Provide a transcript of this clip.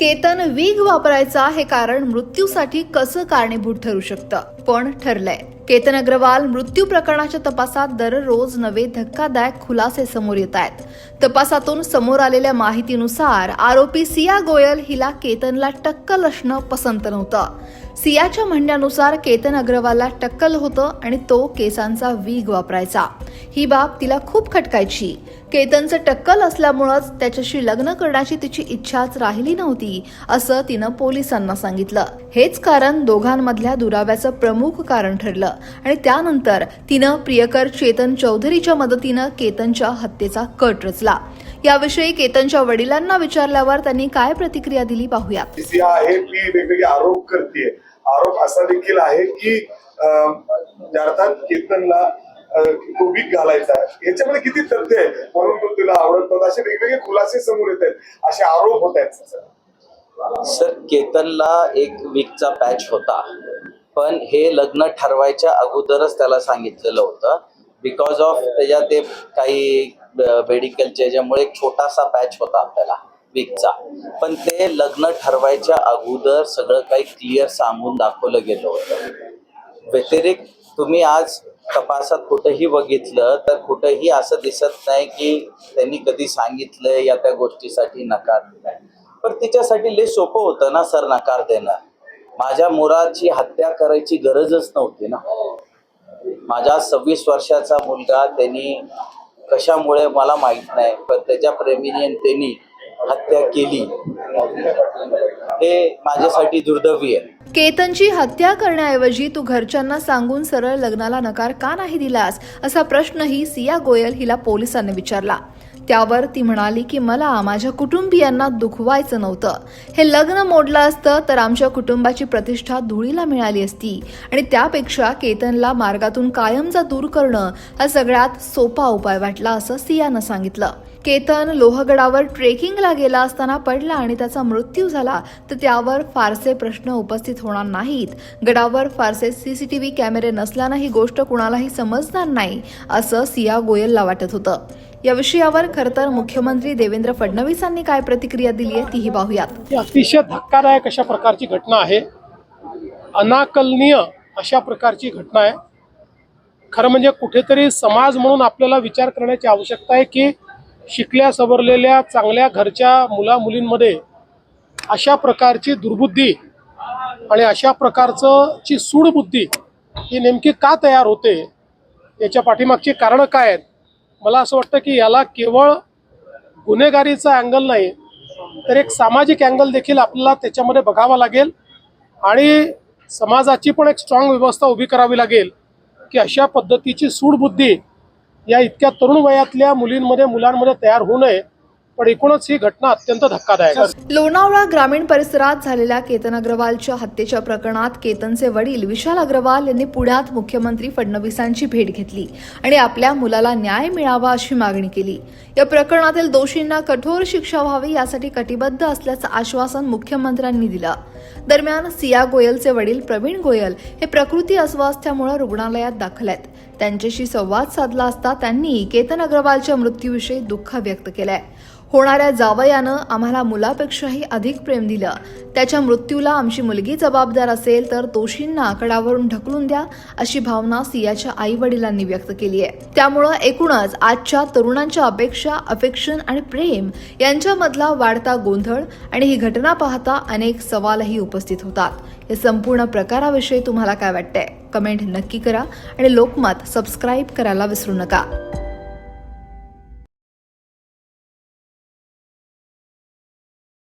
केतन वीग वापरायचा हे कारण मृत्यूसाठी कसं कारणीभूत ठरू शकतं, पण ठरलंय. केतन अग्रवाल मृत्यू प्रकरणाच्या तपासात दररोज नवे धक्कादायक खुलासे समोर येत आहेत. तपासातून समोर आलेल्या माहितीनुसार आरोपी सिया गोयल हिला केतनला टक्कल असणं पसंत नव्हतं. सियाच्या म्हणण्यानुसार केतन अग्रवालला टक्कल होतं आणि तो केसांचा वीग वापरायचा. ही बाब तिला खूप खटकायची. केतनचं टक्कल असल्यामुळंच त्याच्याशी लग्न करण्याची तिची इच्छाच राहिली नव्हती, असं तिनं पोलिसांना सांगितलं. हेच कारण दोघांमधल्या दुराव्याचं प्रमुख कारण ठरलं आणि त्यानंतर तिनं प्रियकर चेतन चौधरीच्या मदतीनं केतनच्या हत्येचा कट रचला. याविषयी केतनच्या वडिलांना विचारल्यावर त्यांनी काय प्रतिक्रिया दिली पाहूयात. आहे ती वेगवेगळे आरोप करते. आरोप असा देखील आहे की अर्थात केतनला तो वीग घालायचा, याच्यामध्ये किती तथ्य आहे म्हणून तो तिला आवडत नव्हता, असे वेगवेगळे खुलासे समोर येत आहेत, असे आरोप होत आहेत. सर, केतनला एक वीकचा पॅच होता, पण हे लग्न ठरवायच्या अगोदरच त्याला सांगितलेलं होतं. बिकॉज ऑफ त्याच्या ते काही मेडिकलच्या याच्यामुळे एक छोटासा पॅच होता आपल्याला वीकचा, पण ते लग्न ठरवायच्या अगोदर सगळं काही क्लिअर सांगून दाखवलं गेलं होतं. व्यतिरिक्त तुम्ही आज तपासात कुठेही बघितलं तर कुठेही असं दिसत नाही की त्यांनी कधी सांगितलं या त्या गोष्टीसाठी नकार दिलाय. पण तिच्यासाठी लय सोपं होतं ना सर नकार देणं. माझ्या मुलाची हत्या करायची गरजच नव्हती ना. माझा 26 वर्षाचा मुलगा त्यांनी कशामुळे मला माहित नाही, पण त्याच्या प्रेमीने त्यांनी हत्या केली, हे माझ्यासाठी दुर्दैवी आहे. केतनची हत्या करण्याऐवजी तू घरच्यांना सांगून सरळ लग्नाला नकार का नाही दिलास, असा प्रश्नही सिया गोयल हिला पोलिसांनी विचारला. त्यावर ती म्हणाली की मला माझ्या कुटुंबियांना दुखवायचं नव्हतं. हे लग्न मोडलं असतं तर आमच्या कुटुंबाची प्रतिष्ठा धुळीला मिळाली असती आणि त्यापेक्षा केतनला मार्गातून कायमचा दूर करणं हा सगळ्यात सोपा उपाय वाटला, असं सियानं सांगितलं. केतन लोहगडावर ट्रेकिंगला गेला असताना पडला आणि त्याचा मृत्यू झाला तर त्यावर फारसे प्रश्न उपस्थित होणार नाहीत. गडावर फारसे सीसीटीव्ही कॅमेरे नसल्यानं ही गोष्ट कुणालाही समजणार नाही, असं सिया गोयलला वाटत होतं. या विषयावर खरं तर मुख्यमंत्री देवेंद्र फडणवीसांनी काय प्रतिक्रिया दिली आहे तीही पाहूयात. अतिशय धक्कादायक अशा प्रकारची घटना आहे, अनाकलनीय अशा प्रकारची घटना आहे. खरं म्हणजे कुठेतरी समाज म्हणून आपल्याला विचार करण्याची आवश्यकता आहे की शिकल्या सवरलेल्या चांगल्या घरच्या मुला मुलींमध्ये अशा प्रकारची दुर्बुद्धी आणि अशा प्रकारची सूडबुद्धी ही नेमकी का तयार होते, याच्या पाठीमागची कारणं काय आहेत. मला असं वाटतं की याला केवळ गुन्हेगारीचा अँगल नाही तर एक सामाजिक अँगल देखील आपल्याला त्याच्यामध्ये बघावा लागेल आणि समाजाची पण एक स्ट्रॉंग व्यवस्था उभी करावी लागेल की अशा पद्धतीची सूडबुद्धी या इतक्या तरुण वयातल्या मुलींमध्ये मुलांमध्ये तयार होऊ नये. पण एकूणच ही घटना अत्यंत धक्कादायक आहे. लोणावळा ग्रामीण परिसरात झालेल्या केतन अग्रवालच्या हत्येच्या प्रकरणात केतनचे वडील विशाल अग्रवाल यांनी पुण्यात मुख्यमंत्री फडणवीसांची भेट घेतली आणि आपल्या मुलाला न्याय मिळावा अशी मागणी केली. या प्रकरणातील दोषींना कठोर शिक्षा व्हावी यासाठी कटिबद्ध असल्याचं आश्वासन मुख्यमंत्र्यांनी दिलं. दरम्यान सिया गोयलचे वडील प्रवीण गोयल हे प्रकृती अस्वास्थ्यामुळे रुग्णालयात दाखल आहेत. त्यांच्याशी संवाद साधला असता त्यांनी केतन अग्रवालच्या मृत्यूविषयी दुःख व्यक्त केलंय. होणाऱ्या जावयानं आम्हाला मुलापेक्षाही अधिक प्रेम दिलं. त्याच्या मृत्यूला आमची मुलगी जबाबदार असेल तर दोषींना कडावरून ढकलून द्या, अशी भावना सियाच्या आई वडिलांनी व्यक्त केली आहे. त्यामुळं एकूणच आजच्या तरुणांच्या अपेक्षा, अफेक्शन आणि प्रेम यांच्यामधला वाढता गोंधळ आणि ही घटना पाहता अनेक सवालही उपस्थित होतात. या संपूर्ण प्रकाराविषयी तुम्हाला काय वाटतंय, कमेंट नक्की करा आणि लोकमत सबस्क्राईब करायला विसरू नका.